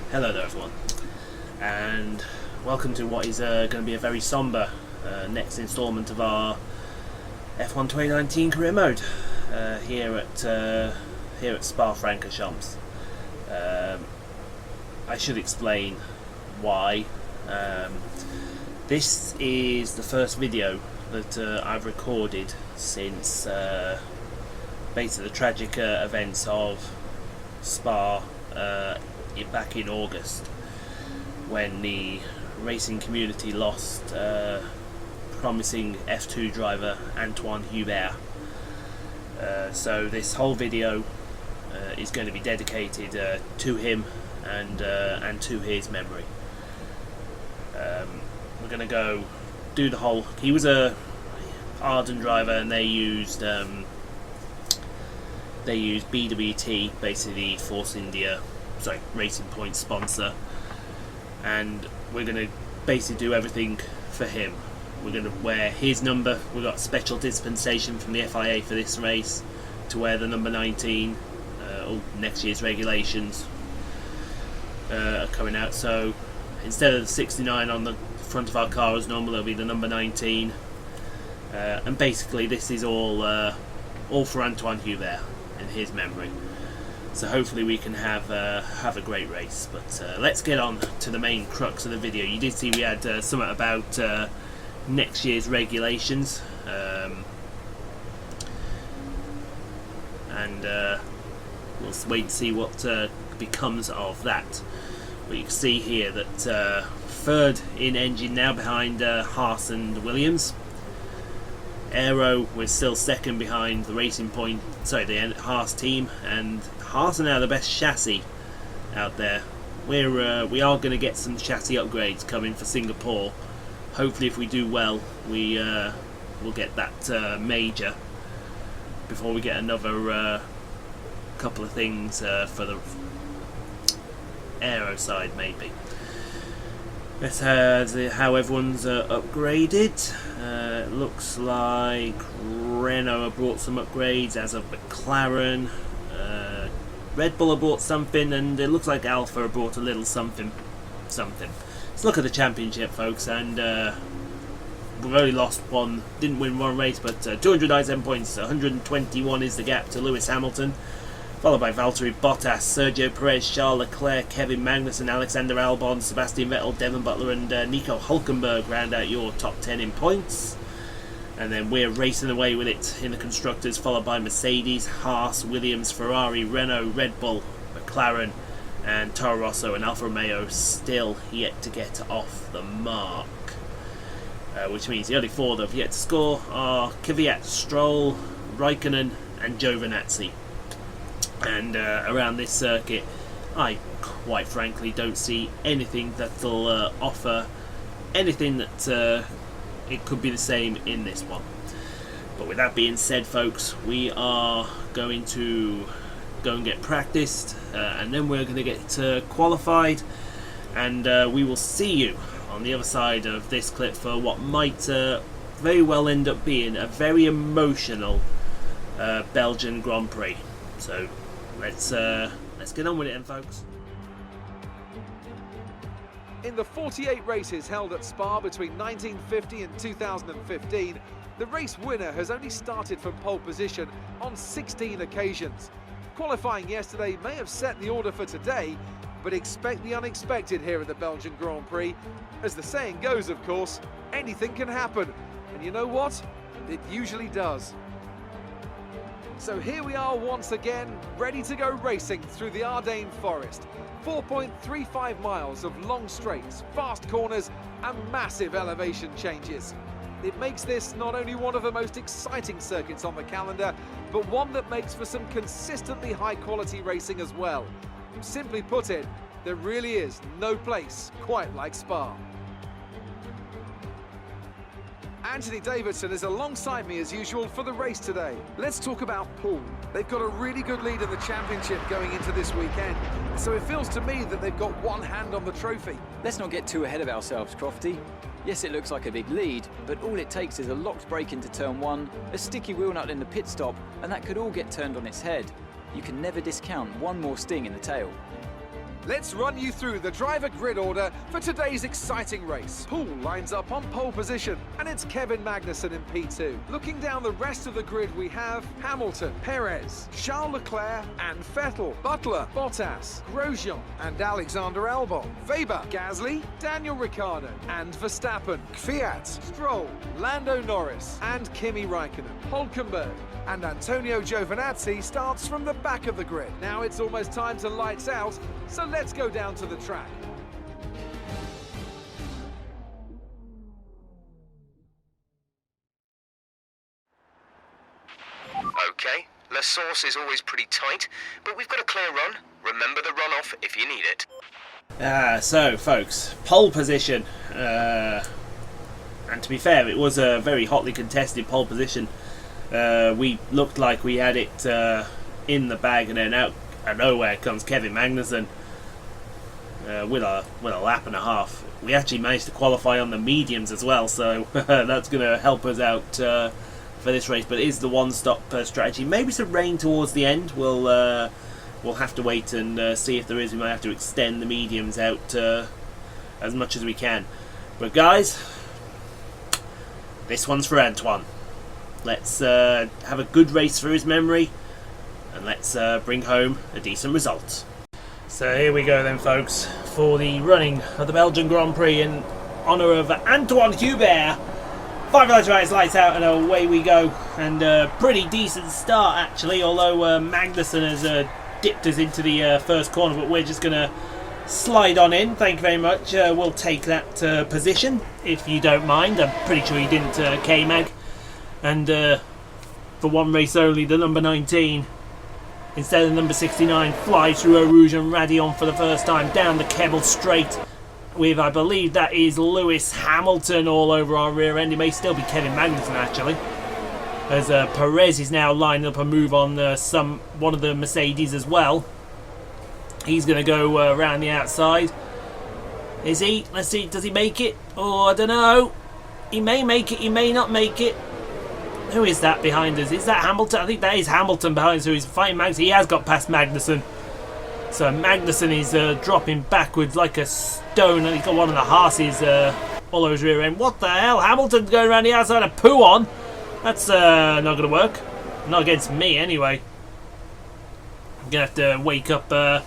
Hello there everyone, and welcome to what is going to be a very sombre next instalment of our F1 2019 career mode here at Spa Francochamps. I should explain why. This is the first video that I've recorded since basically the tragic events of Spa back in August, when the racing community lost promising F2 driver Anthoine Hubert. So this whole video is going to be dedicated to him and to his memory. We're going to go do the whole. He was a ardent driver, and they used BWT, basically Force India, Racing Point sponsor, and we're going to basically do everything for him. We're going to wear his number. We've got special dispensation from the FIA for this race to wear the number 19. Next year's regulations are coming out, so instead of the 69 on the front of our car as normal, it'll be the number 19. And basically this is all for Anthoine Hubert in his memory. So hopefully we can have a great race. But let's get on to the main crux of the video. You did see we had something about next year's regulations, and we'll wait and see what becomes of that. But you can see here that third in engine now behind Haas and Williams. Aero was still second behind the Racing Point, the Haas team, and Haas are now the best chassis out there. We are going to get some chassis upgrades coming for Singapore. Hopefully, if we do well, we will get that major before we get another couple of things for the aero side, maybe. Let's how everyone's upgraded. It looks like Renault have brought some upgrades, as of McLaren. Red Bull have brought something, and it looks like Alpha have brought a little something. Let's look at the championship, folks, and we've only lost one, didn't win one race, but 297 points, 121 is the gap to Lewis Hamilton, followed by Valtteri Bottas, Sergio Perez, Charles Leclerc, Kevin Magnussen, Alexander Albon, Sebastian Vettel, Devon Butler and Nico Hülkenberg round out your top 10 in points. And then we're racing away with it in the Constructors, followed by Mercedes, Haas, Williams, Ferrari, Renault, Red Bull, McLaren and Toro Rosso and Alfa Romeo still yet to get off the mark. Which means the only four that have yet to score are Kvyat, Stroll, Raikkonen and Giovinazzi. And around this circuit, I quite frankly don't see anything that'll offer anything that it could be the same in this one. But with that being said, folks, we are going to go and get practiced, and then we're going to get qualified, and we will see you on the other side of this clip for what might very well end up being a very emotional Belgian Grand Prix. So let's get on with it then, folks. In the 48 races held at Spa between 1950 and 2015, the race winner has only started from pole position on 16 occasions. Qualifying yesterday may have set the order for today, but expect the unexpected here at the Belgian Grand Prix. As the saying goes, of course, anything can happen. And you know what? It usually does. So here we are once again, ready to go racing through the Ardennes Forest. 4.35 miles of long straights, fast corners and massive elevation changes. It makes this not only one of the most exciting circuits on the calendar, but one that makes for some consistently high quality racing as well. Simply put it, there really is no place quite like Spa. Anthony Davidson is alongside me as usual for the race today. Let's talk about Paul. They've got a really good lead in the championship going into this weekend, so it feels to me that they've got one hand on the trophy. Let's not get too ahead of ourselves, Crofty. Yes, it looks like a big lead, but all it takes is a locked brake into turn one, a sticky wheel nut in the pit stop, and that could all get turned on its head. You can never discount one more sting in the tail. Let's run you through the driver grid order for today's exciting race. Poole lines up on pole position, and it's Kevin Magnussen in P2. Looking down the rest of the grid, we have Hamilton, Perez, Charles Leclerc and Vettel, Butler, Bottas, Grosjean and Alexander Albon, Weber, Gasly, Daniel Ricciardo and Verstappen, Kvyat, Stroll, Lando Norris and Kimi Raikkonen. Hülkenberg and Antonio Giovinazzi starts from the back of the grid. Now it's almost time to lights out, so let's go down to the track. Okay, La Source is always pretty tight, but we've got a clear run. Remember the runoff if you need it. So folks, pole position. And to be fair, it was a very hotly contested pole position. We looked like we had it in the bag, and then out of nowhere comes Kevin Magnussen with a lap and a half. We actually managed to qualify on the mediums as well, so that's going to help us out for this race. But it is the one-stop strategy. Maybe some rain towards the end. We'll have to wait and see if there is. We might have to extend the mediums out as much as we can. But guys, this one's for Anthoine. Let's have a good race for his memory, and let's bring home a decent result. So here we go then, folks, for the running of the Belgian Grand Prix in honour of Anthoine Hubert. 5 lights right, lights out, and away we go. And a pretty decent start actually, although Magnussen has dipped us into the first corner, but we're just going to slide on in. Thank you very much. We'll take that position if you don't mind. I'm pretty sure he didn't K-Mag. And for one race only, the number 19 instead of the number 69 flies through Eau Rouge and Radion for the first time down the Kebble Straight with, I believe that is Lewis Hamilton all over our rear end. It may still be Kevin Magnussen actually, as Perez is now lining up a move on one of the Mercedes as well. He's going to go around the outside. Is he? Let's see, does he make it? Oh, I don't know. He may make it, he may not make it. Who is that behind us? Is that Hamilton? I think that is Hamilton behind us, who is fighting Magnussen. He has got past Magnussen. So Magnussen is dropping backwards like a stone, and he's got one of the Haas's all over his rear end. What the hell? Hamilton's going around the outside of Pouon. That's not going to work. Not against me, anyway. I'm going to have to wake up a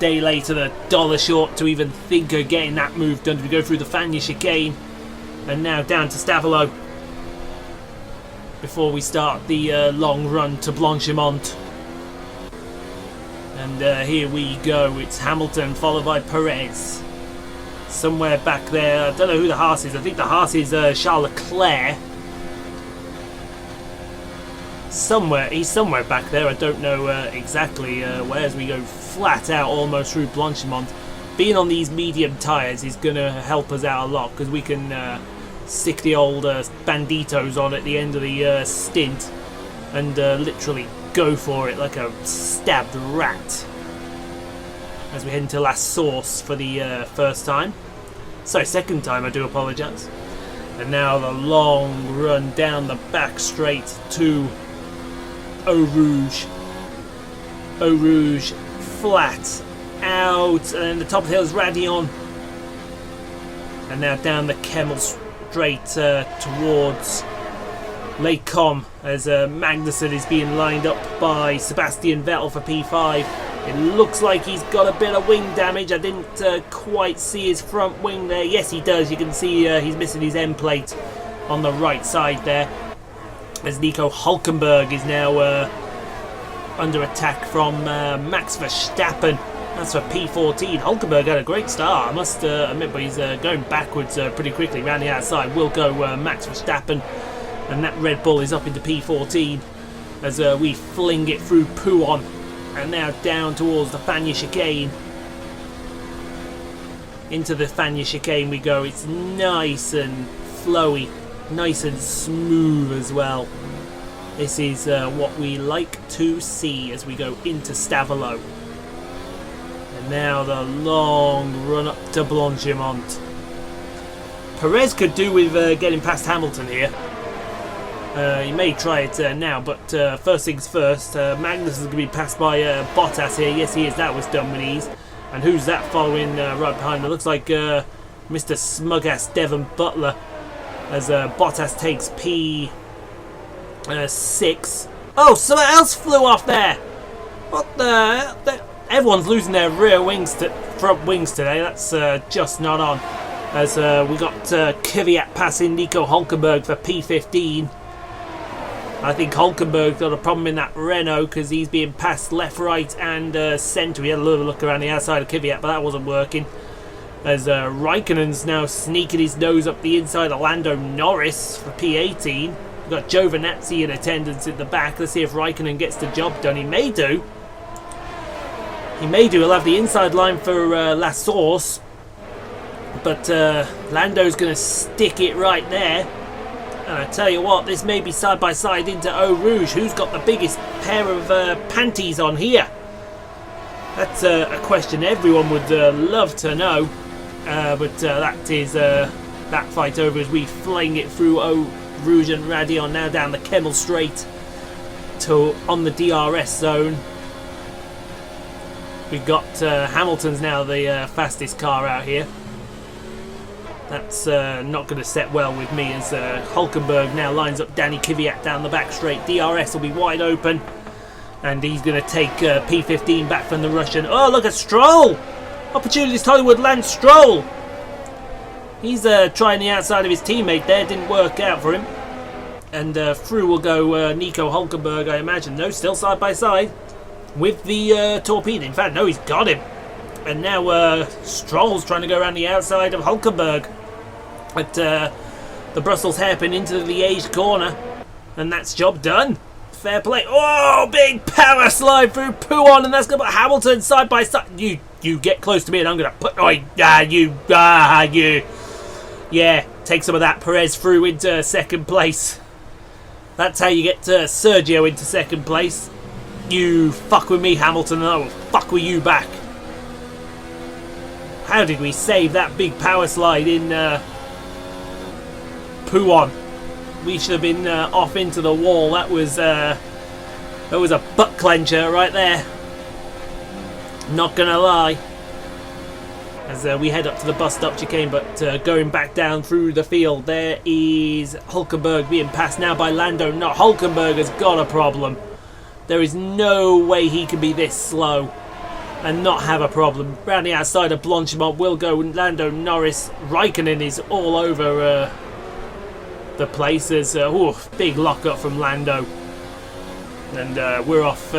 day later, the dollar short, to even think of getting that move done. We go through the Fagnes chicane, and now down to Stavelot before we start the long run to Blanchimont. And here we go. It's Hamilton followed by Perez. Somewhere back there, I don't know who the Haas is. I think the Haas is Charles Leclerc. He's somewhere back there. I don't know exactly where, as we go flat out almost through Blanchimont. Being on these medium tyres is going to help us out a lot, because we can stick the old banditos on at the end of the stint and literally go for it like a stabbed rat as we head into La Source for the first time. Sorry, second time, I do apologise. And now the long run down the back straight to Eau Rouge. Eau Rouge, flat out, and the top of the hill is Radion. And now down the Kemmel straight towards Les Combes, as Magnussen is being lined up by Sebastian Vettel for P5. It looks like he's got a bit of wing damage. I didn't quite see his front wing there. Yes, he does. You can see he's missing his end plate on the right side there, as Nico Hülkenberg is now under attack from Max Verstappen. That's for P14. Hülkenberg had a great start, I must admit, but he's going backwards pretty quickly around the outside. Will go Max Verstappen, and that Red Bull is up into P14 as we fling it through Pouon, and now down towards the Fagnes chicane. Into the Fagnes chicane we go. It's nice and flowy, nice and smooth as well. This is what we like to see as we go into Stavelot. And now the long run up to Blanchimont. Perez could do with getting past Hamilton here. He may try it now, but first things first, Magnus is going to be passed by Bottas here. Yes, he is. That was done with ease. And who's that following right behind? It looks like Mr. Smug-ass Devon Butler as Bottas takes P6. Oh, something else flew off there. What the? Everyone's losing their rear wings, front wings today. That's just not on. As we got Kvyat passing Nico Hulkenberg for P15. I think Hulkenberg got a problem in that Renault because he's being passed left, right, and centre. We had a little look around the outside of Kvyat, but that wasn't working. As Raikkonen's now sneaking his nose up the inside of Lando Norris for P18. We've got Giovinazzi in attendance at the back. Let's see if Raikkonen gets the job done. He may do. He'll have the inside line for La Source. But Lando's going to stick it right there. And I tell you what, this may be side by side into Eau Rouge. Who's got the biggest pair of panties on here? That's a question everyone would love to know. But that is that fight over as we fling it through Eau Rouge and Radion now down the Kemmel Straight to on the DRS zone. We've got Hamilton's now the fastest car out here. That's not going to set well with me as Hulkenberg now lines up Danny Kvyat down the back straight. DRS will be wide open. And he's going to take P15 back from the Russian. Oh, look at Stroll! Opportunities Hollywood Lance Stroll! He's trying the outside of his teammate there. Didn't work out for him. And through will go Nico Hulkenberg, I imagine. No, still side by side with the torpedo. In fact, no, he's got him. And now Stroll's trying to go around the outside of Hulkenberg. But the Brussels hairpin into the Liège corner. And that's job done. Fair play. Oh, big power slide through Pouon. And that's going to put Hamilton side by side. You get close to me and I'm going to put... you. Yeah, take some of that Perez through into second place. That's how you get Sergio into second place. You fuck with me, Hamilton, and I will fuck with you back. How did we save that big power slide in Pouon? We should have been off into the wall. That was a butt clencher right there. Not gonna lie. As we head up to the bus stop chicane, but going back down through the field, there is Hulkenberg being passed now by Lando. Not Hulkenberg has got a problem. There is no way he can be this slow and not have a problem. Round the outside of Blanchimont will go Lando Norris. Raikkonen is all over the place. There's big lock up from Lando. And we're off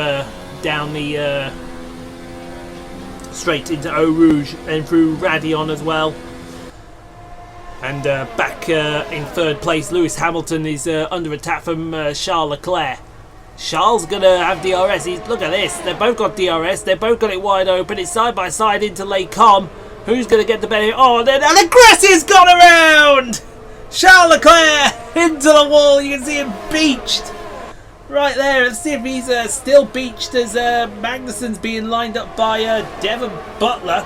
down the straight into Eau Rouge and through Radion as well. And back in third place, Lewis Hamilton is under attack from Charles Leclerc. Charles gonna have DRS. Look at this. They've both got DRS. They've both got it wide open. It's side by side into Les Combes. Who's gonna get the benefit? Oh, then Allegretti's gone around. Charles Leclerc into the wall. You can see him beached right there. Let's see if he's still beached as Magnussen's being lined up by Devon Butler.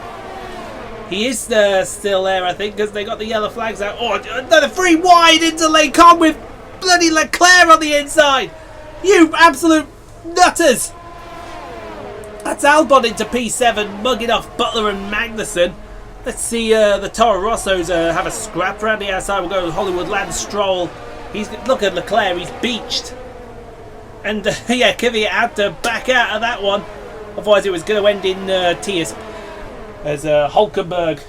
He is still there, I think, because they got the yellow flags out. Oh, another free wide into Les Combes with bloody Leclerc on the inside. You absolute nutters! That's Albon into P7, mugging off Butler and Magnussen. Let's see the Toro Rossos have a scrap around the outside. We'll go to Hollywood Lance Stroll. Look at Leclerc, he's beached. And yeah, Kvyat had to back out of that one. Otherwise it was going to end in tears. As Hulkenberg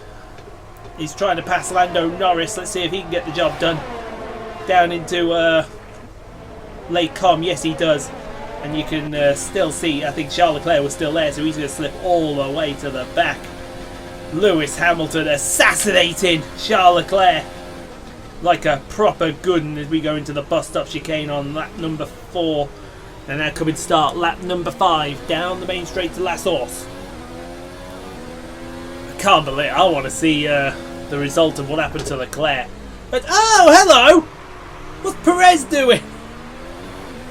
is trying to pass Lando Norris. Let's see if he can get the job done. Down into... Les Combes, yes he does, and you can still see, I think Charles Leclerc was still there, so he's going to slip all the way to the back. Lewis Hamilton assassinating Charles Leclerc like a proper good one as we go into the bus stop chicane on lap number 4, and now coming to start lap number 5 down the main straight to La Source. I can't believe it. I want to see the result of what happened to Leclerc. But oh, hello! What's Perez doing?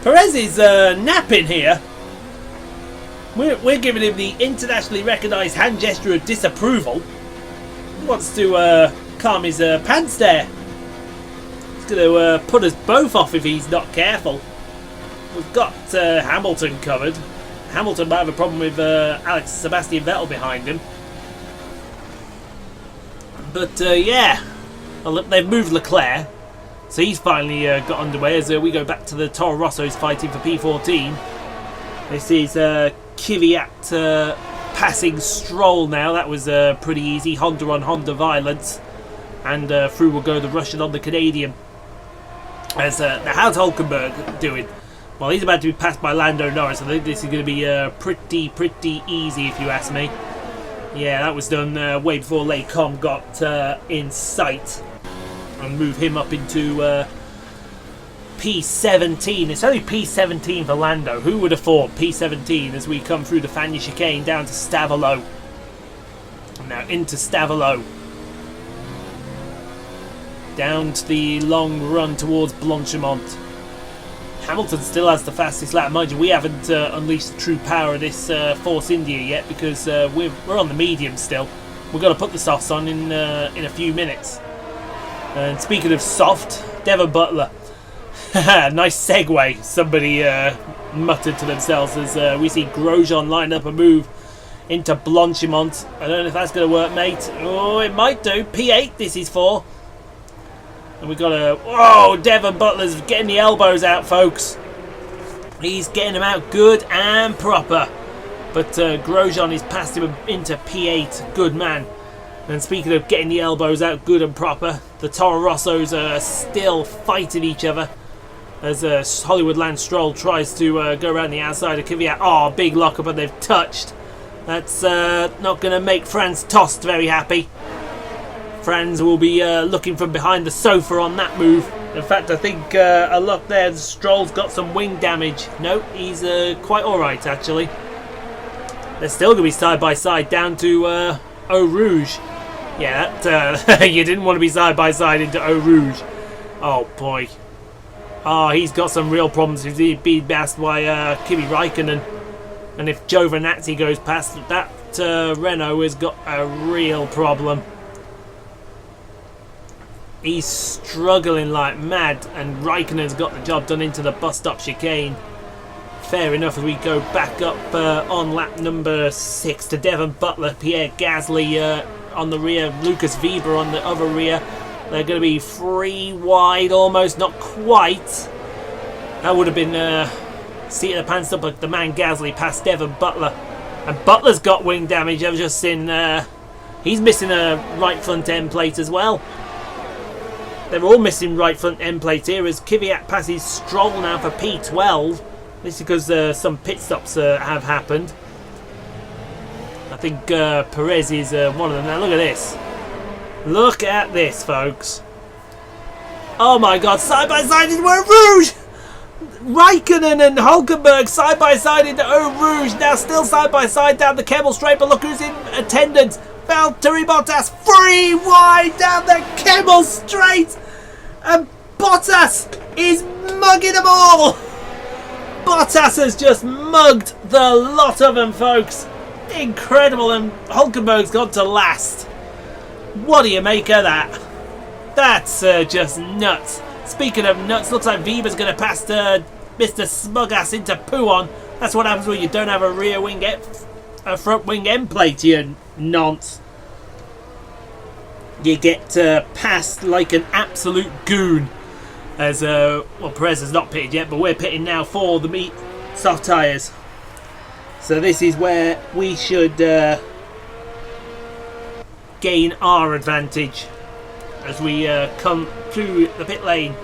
Perez is napping here. We're giving him the internationally recognised hand gesture of disapproval. He wants to calm his pants there. He's going to put us both off if he's not careful. We've got Hamilton covered. Hamilton might have a problem with Sebastian Vettel behind him. But yeah, well, they've moved Leclerc, so he's finally got underway as we go back to the Toro Rossos fighting for P14. This is Kvyat passing Stroll now. That was pretty easy. Honda on Honda violence. And through will go the Russian on the Canadian. As now, how's Hülkenberg doing? Well, he's about to be passed by Lando Norris. I think this is going to be pretty easy, if you ask me. Yeah, that was done way before Lecom got in sight. And move him up into P17. It's only P17 for Lando. Who would have thought P17 as we come through the Fagnes chicane down to Stavelot. Now into Stavelot. Down to the long run towards Blanchimont. Hamilton still has the fastest lap. Mind you, we haven't unleashed the true power of this Force India yet because we're on the medium still. We've got to put the softs on in a few minutes. And speaking of soft, Devon Butler. Nice segue, somebody muttered to themselves as we see Grosjean line up a move into Blanchimont. I don't know if that's going to work, mate. Oh, it might do. P8 this is for. And we've got a... Whoa, Devon Butler's getting the elbows out, folks. He's getting them out good and proper. But Grosjean is past him into P8. Good man. And speaking of getting the elbows out good and proper, the Toro Rossos are still fighting each other. As Hollywood Lance Stroll tries to go around the outside of Kvyat. Oh, big lockup and they've touched. That's not going to make Franz Tost very happy. Franz will be looking from behind the sofa on that move. In fact, I think a look there, Stroll's got some wing damage. No, he's quite alright actually. They're still going to be side by side down to Eau Rouge. Yeah, that, you didn't want to be side by side into Eau Rouge. Oh boy. Oh, he's got some real problems if he'd be passed by Kimi Räikkönen. And if Giovinazzi goes past, that Renault has got a real problem. He's struggling like mad, and Raikkonen's got the job done into the bus stop chicane. Fair enough as we go back up on lap number 6 to Devon Butler, Pierre Gasly on the rear, Lucas Weber on the other rear. They're going to be 3 wide almost, not quite. That would have been seat of the pants up, but the man Gasly past Devon Butler. And Butler's got wing damage. I've just seen he's missing a right front end plate as well. They're all missing right front end plate here as Kvyat passes Stroll now for P12. This is because some pit stops have happened. I think Perez is one of them. Now look at this. Look at this, folks. Oh my god, side by side in Eau Rouge! Raikkonen and Hülkenberg side by side into Eau Rouge. Now still side by side down the Kemmel Straight, but look who's in attendance. Valtteri Bottas 3 wide down the Kemmel Straight, and Bottas is mugging them all. Bottas has just mugged the lot of them, folks. Incredible, and Hülkenberg's gone to last. What do you make of that? That's just nuts. Speaking of nuts, looks like Weber's going to pass Mr. Smugass into Pouon. That's what happens when you don't have a rear wing, a front wing end plate, you nonce. You get passed like an absolute goon. As well, Perez has not pitted yet, but we're pitting now for the soft tyres. So this is where we should gain our advantage as we come through the pit lane.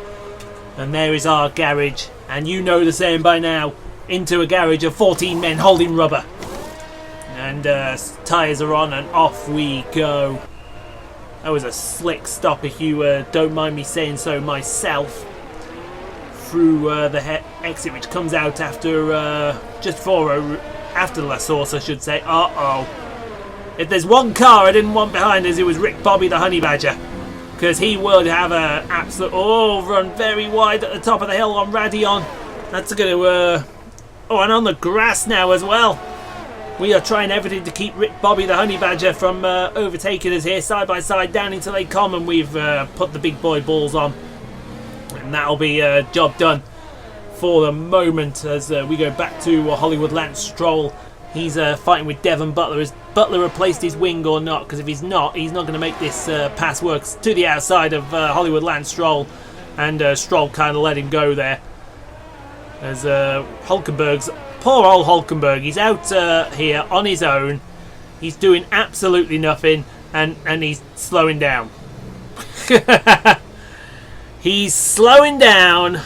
And there is our garage, and you know the saying by now, into a garage of 14 men holding rubber. And tyres are on and off we go. That was a slick stop, if you don't mind me saying so myself, through the exit which comes out after just before after La Source, I should say. If there's one car I didn't want behind us, it was Rick Bobby the Honey Badger, because he would have an absolute run very wide at the top of the hill on Radion. That's going to and on the grass now as well. We are trying everything to keep Rick Bobby the Honey Badger from overtaking us here, side by side down into Lake Common. We've put the big boy balls on, and that'll be job done for the moment as we go back to Hollywood Lance Stroll. He's fighting with Devon Butler. Has Butler replaced his wing or not? Because if he's not going to make this pass work to the outside of Hollywood Lance Stroll. And Stroll kind of let him go there. As Hulkenberg's... Poor old Hulkenberg. He's out here on his own. He's doing absolutely nothing. And he's slowing down. He's slowing down.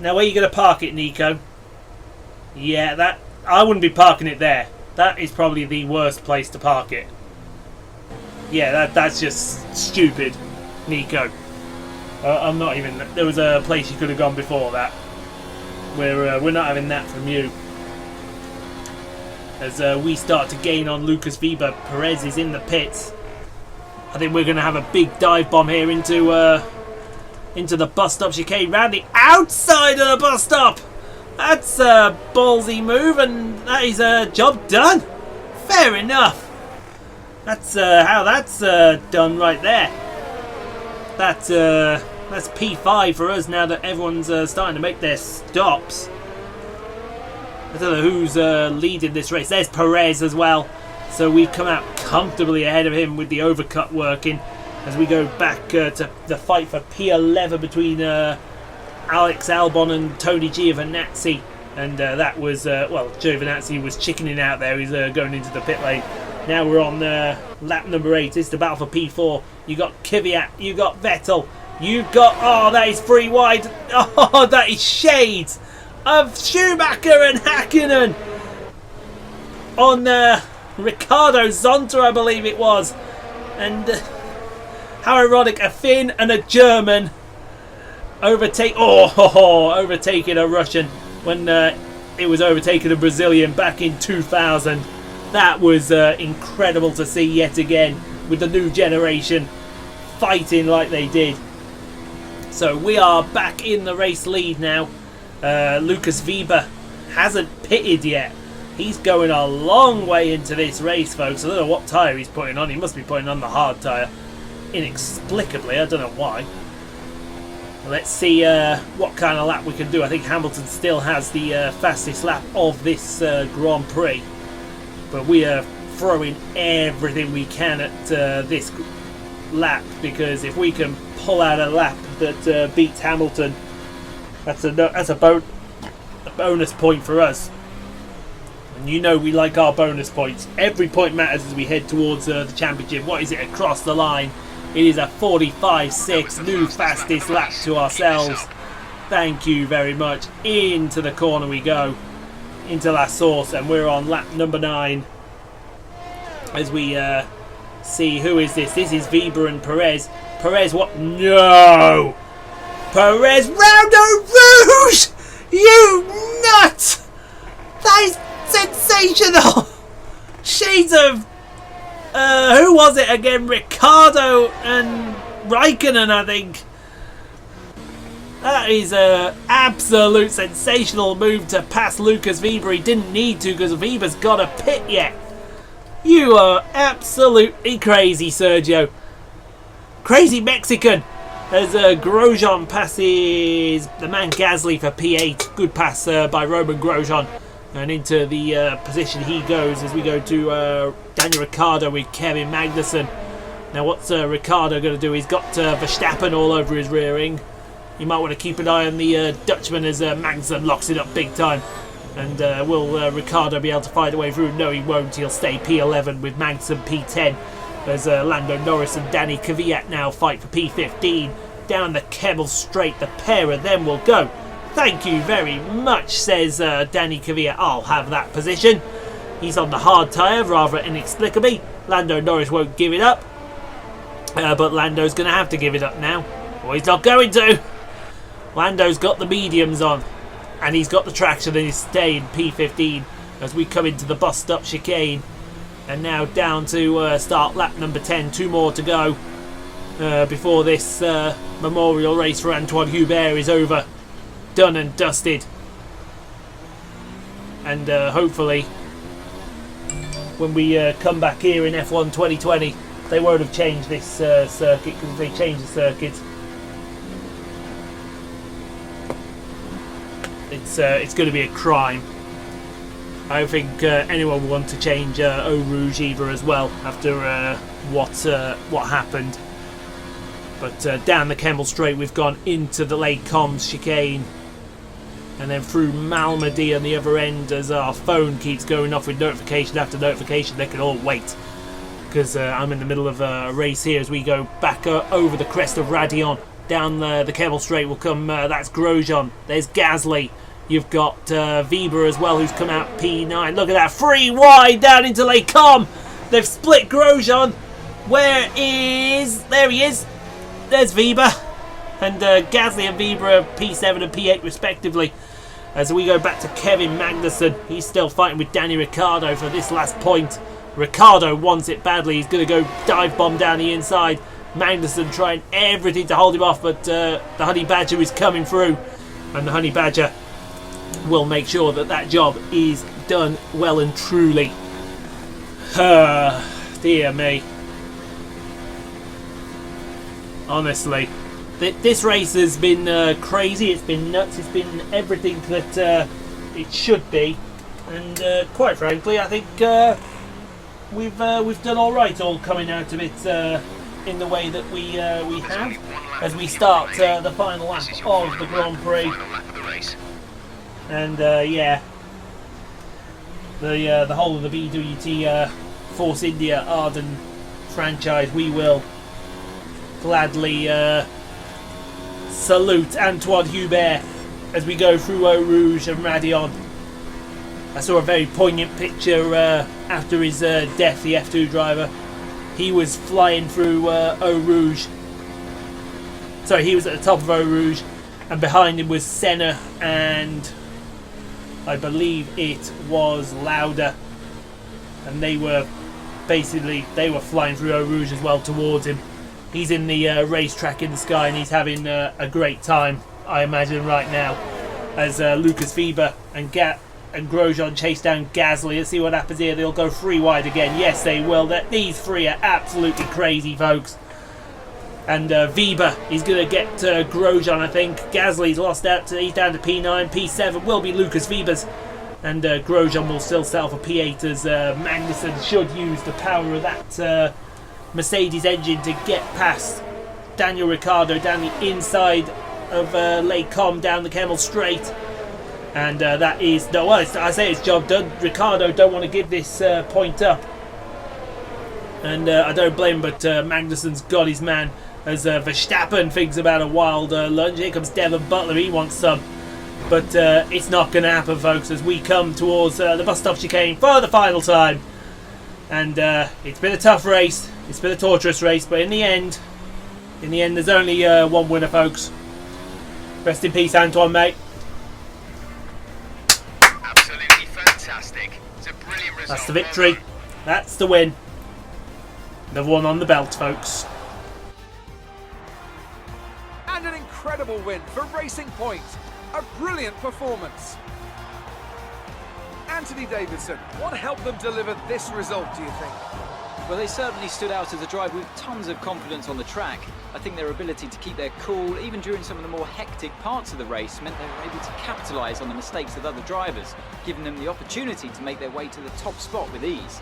Now, where are you going to park it, Nico? Yeah, that I wouldn't be parking it there. That is probably the worst place to park it. Yeah, that's just stupid, Nico. I'm not even... There was a place you could have gone before that. We're not having that from you. As we start to gain on Lucas Weber, Perez is in the pits. I think we're going to have a big dive bomb here into the bus stop chicane, round the outside of the bus stop. That's a ballsy move, and that is a job done. Fair enough. That's how that's done right there. That's P5 for us now that everyone's starting to make their stops. I don't know who's leading this race. There's Perez as well. So we've come out comfortably ahead of him with the overcut working as we go back to the fight for P11 between Alex Albon and Tony Giovinazzi. And that was, Giovinazzi was chickening out there. He's going into the pit lane. Now we're on lap number 8. It's the battle for P4. You got Kvyat, you got Vettel, you got... Oh, that is free wide. Oh, that is shades of Schumacher and Hakkinen on Ricardo Zonta, I believe it was. And how ironic, a Finn and a German overtaking a Russian when it was overtaking a Brazilian back in 2000. That was incredible to see yet again with the new generation fighting like they did. So we are back in the race lead now. Lucas Weber hasn't pitted yet. He's going a long way into this race, folks. I don't know what tyre he's putting on. He must be putting on the hard tyre. Inexplicably, I don't know why. Let's see what kind of lap we can do. I think Hamilton still has the fastest lap of this Grand Prix. But we are throwing everything we can at this lap, because if we can pull out a lap that beats Hamilton, that's a bonus point for us. And you know we like our bonus points. Every point matters as we head towards the championship. What is it across the line? It is a 45.6, new fastest lap to ourselves. Thank you very much. Into the corner we go. Into La Source, and we're on lap number 9. As we see, who is this? This is Weber and Perez. Perez, what? No! Perez, Round Rouge! You nut! That is sensational! Shades of... who was it again? Ricardo and Raikkonen, I think. That is an absolute sensational move to pass Lucas Weber. He didn't need to because Weber's got a pit yet. You are absolutely crazy, Sergio. Crazy Mexican. As Grosjean passes the man Gasly for P8. Good pass by Roman Grosjean. And into the position he goes as we go to Daniel Ricciardo with Kevin Magnussen. Now what's Ricciardo going to do? He's got Verstappen all over his rear wing. You might want to keep an eye on the Dutchman as Magnussen locks it up big time. And will Ricciardo be able to fight the way through? No, he won't. He'll stay P11 with Magnussen P10. As Lando Norris and Danny Kvyat now fight for P15. Down the Kemmel Straight, the pair of them will go. Thank you very much, says Danny Kvyat. I'll have that position. He's on the hard tyre, rather inexplicably. Lando Norris won't give it up. But Lando's going to have to give it up now. Or he's not going to. Lando's got the mediums on. And he's got the traction and he's staying P15 as we come into the bus stop chicane. And now down to start lap number 10. 2 more to go before this memorial race for Anthoine Hubert is over. Done and dusted. And hopefully when we come back here in F1 2020 they won't have changed this circuit, because if they change the circuit it's going to be a crime. I don't think anyone will want to change Eau Rouge either as well after what happened. But down the Kemmel Straight we've gone into the Lake Combs chicane and then through Malmedy on the other end as our phone keeps going off with notification after notification. They can all wait because I'm in the middle of a race here as we go back over the crest of Radion. Down the Kemmel Straight will come, that's Grosjean, there's Gasly. You've got Weber as well, who's come out P9. Look at that, 3 wide down into Lake Com. They've split Grosjean. There he is. There's Weber. And Gasly and Weber are P7 and P8 respectively. As we go back to Kevin Magnussen, he's still fighting with Danny Ricciardo for this last point. Ricciardo wants it badly. He's going to go dive bomb down the inside. Magnussen trying everything to hold him off, but the Honey Badger is coming through. And the Honey Badger will make sure that job is done well and truly. Dear me. Honestly, this race has been crazy. It's been nuts. It's been everything that it should be. And quite frankly, I think we've done all right, all coming out of it in the way that we have as we start the final lap of the Grand Prix. And yeah, the whole of the BWT Force India Arden franchise, we will gladly salute Anthoine Hubert as we go through Eau Rouge and Radion. I saw a very poignant picture after his death, the F2 driver. He was flying through Eau Rouge. Sorry, he was at the top of Eau Rouge, and behind him was Senna and I believe it was Lauda, and they were flying through Eau Rouge as well towards him. He's in the racetrack in the sky and he's having a great time, I imagine, right now, as Lucas Weber and Grosjean chase down Gasly. Let's see what happens here. They'll go 3 wide again. Yes, they will. These 3 are absolutely crazy, folks. And Weber, he's going to get Grosjean, I think. Gasly's lost out. He's down to P9. P7 will be Lucas Weber's. And Grosjean will still settle for P8 as Magnussen should use the power of that Mercedes engine to get past Daniel Ricciardo down the inside of Lake Com, down the Kemmel Straight. And that is... No, well, I say it's job done. Ricciardo don't want to give this point up. And I don't blame him, but Magnussen's got his man as Verstappen thinks about a wild lunge. Here comes Devon Butler, he wants some. But it's not going to happen, folks, as we come towards the bus stop chicane for the final time. And it's been a tough race, it's been a torturous race, but in the end there's only one winner, folks. Rest in peace, Anthoine, mate. Absolutely fantastic. It's a brilliant result. That's the victory. That's the win. The one on the belt, folks. And an incredible win for Racing Point. A brilliant performance. Anthony Davidson, what helped them deliver this result, do you think? Well, they certainly stood out as a driver with tons of confidence on the track. I think their ability to keep their cool, even during some of the more hectic parts of the race, meant they were able to capitalise on the mistakes of other drivers, giving them the opportunity to make their way to the top spot with ease.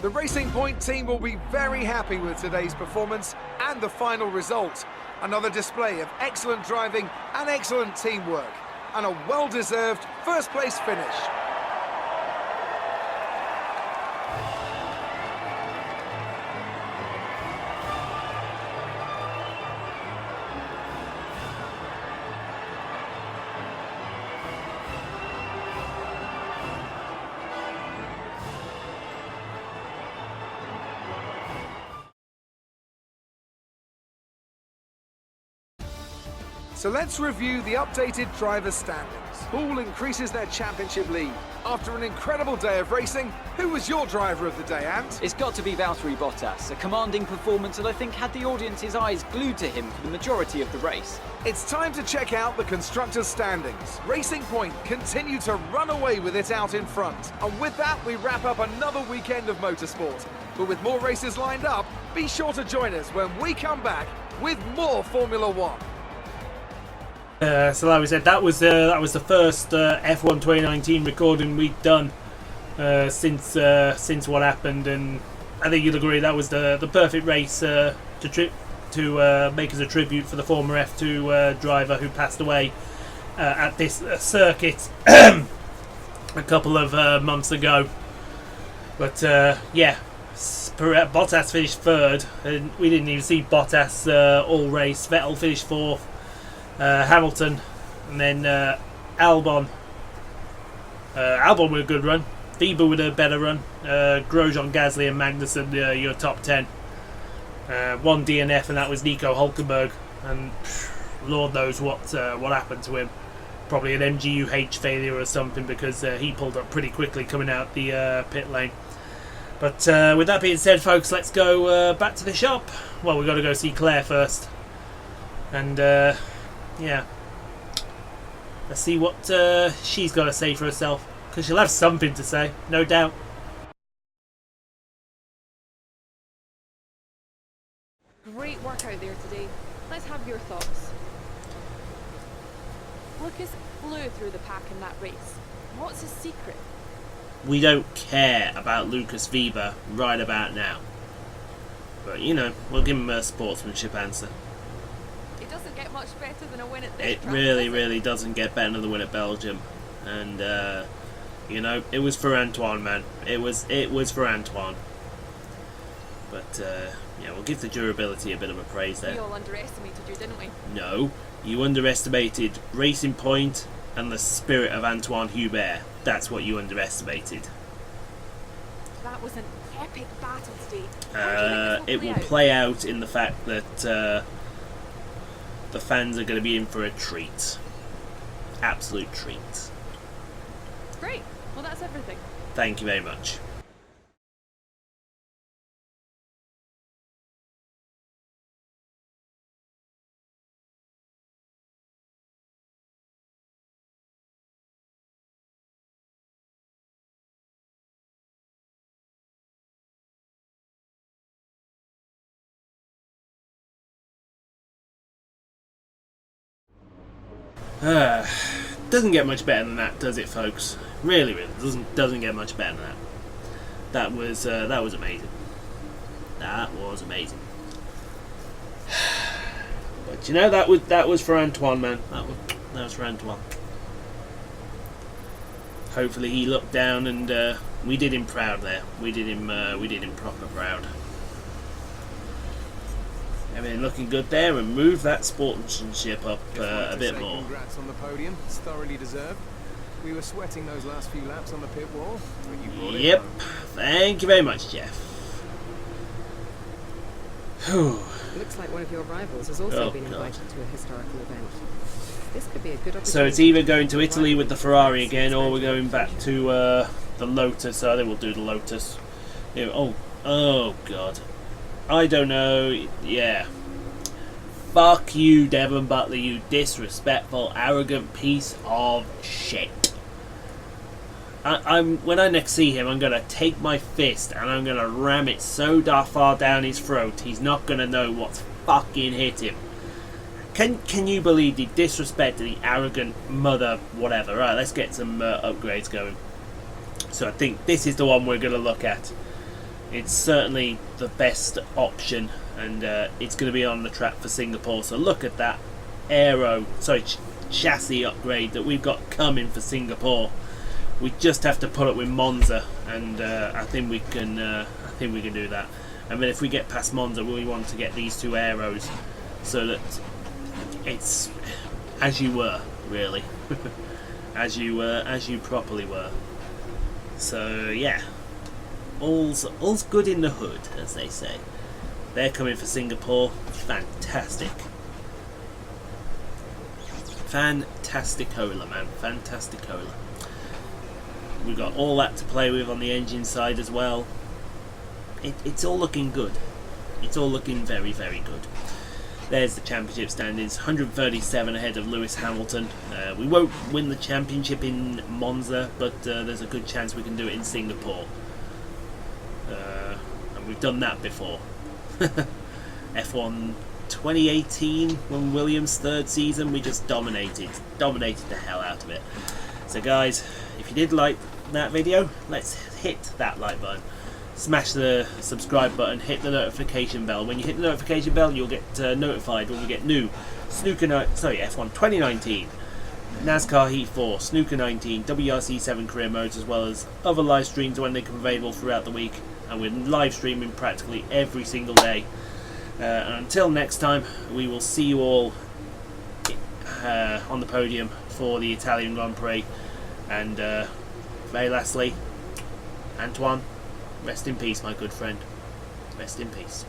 The Racing Point team will be very happy with today's performance and the final result. Another display of excellent driving and excellent teamwork, and a well-deserved first-place finish. So let's review the updated driver's standings. Poole increases their championship lead. After an incredible day of racing, who was your driver of the day, Ant? It's got to be Valtteri Bottas, a commanding performance that I think had the audience's eyes glued to him for the majority of the race. It's time to check out the constructors' standings. Racing Point continue to run away with it out in front. And with that, we wrap up another weekend of motorsport. But with more races lined up, be sure to join us when we come back with more Formula One. So like we said, that was the first F1 2019 recording we'd done since what happened, and I think you'll agree that was the perfect race to make as a tribute for the former F2 driver who passed away at this circuit a couple of months ago. But yeah, Bottas finished third, and we didn't even see Bottas all race. Vettel finished fourth, Hamilton, and then Albon. Albon with a good run, Weber with a better run, Grosjean, Gasly and Magnussen your top 10. One DNF, and that was Nico Hulkenberg, and Lord knows what happened to him. Probably an MGUH failure or something, because he pulled up pretty quickly coming out the pit lane. But with that being said, folks, let's go back to the shop. Well, we've got to go see Claire first, and yeah, let's see what she's got to say for herself, because she'll have something to say, no doubt. Great work out there today. Let's have your thoughts. Lucas flew through the pack in that race. What's his secret? We don't care about Lucas Weber right about now. But, you know, we'll give him a sportsmanship answer. It doesn't get much better than a win at this It track, really, does it? really doesn't get better than the win at Belgium. And, you know, it was for Anthoine, man. It was for Anthoine. But, yeah, we'll give the durability a bit of a praise We there. all underestimated you, didn't we? No, you underestimated Racing Point and the spirit of Anthoine Hubert. That's what you underestimated. That was an epic battle today. How do you It think will this play out in the fact that the fans are going to be in for a treat. Absolute treat. Great. Well, that's everything. Thank you very much. Doesn't get much better than that, does it, folks? Really doesn't get much better than that. That was amazing. That was amazing. But you know, that was for Anthoine, man. That was for Anthoine. Hopefully he looked down, and we did him proud there. We did him proper proud. Everything looking good there, and move that sportsmanship up a bit more. Congrats on the podium. It's thoroughly deserved. We were sweating those last few laps on the pit wall, but you brought it Yep. home. Thank you very much, Jeff. Whew. Looks like one of your rivals has also Oh, been God. invited to a historical event. This could be a good opportunity. So it's either going to Italy with the Ferrari again, or we're going back to the Lotus. So I think we'll do the Lotus. Yeah, oh God. I don't know. Yeah. Fuck you, Devon Butler, you disrespectful, arrogant piece of shit. When I next see him, I'm gonna take my fist and I'm gonna ram it so far down his throat, he's not gonna know what's fucking hit him. Can you believe the disrespect to the arrogant mother, whatever? Right, let's get some upgrades going. So I think this is the one we're gonna look at. It's certainly the best option, and it's going to be on the track for Singapore. So look at that chassis upgrade that we've got coming for Singapore. We just have to put it with Monza, and I think we can do that. And then if we get past Monza, we want to get these two aeros, so that it's as you were, really, as you properly were. So yeah. All's good in the hood, as they say. They're coming for Singapore. Fantastic. Fantasticola, man. Fantasticola. We've got all that to play with on the engine side as well. It's all looking good. It's all looking very, very good. There's the championship standings. 137 ahead of Lewis Hamilton. We won't win the championship in Monza, but there's a good chance we can do it in Singapore. And we've done that before. F1 2018, when Williams' third season, we just dominated the hell out of it. So guys, if you did like that video, let's hit that like button, smash the subscribe button, hit the notification bell. When you hit the notification bell, you'll get notified when we get new F1 2019, NASCAR Heat 4, Snooker 19, WRC 7 career modes, as well as other live streams when they come available throughout the week, and we're live streaming practically every single day. And until next time, we will see you all on the podium for the Italian Grand Prix. And very lastly, Anthoine, rest in peace, my good friend. Rest in peace.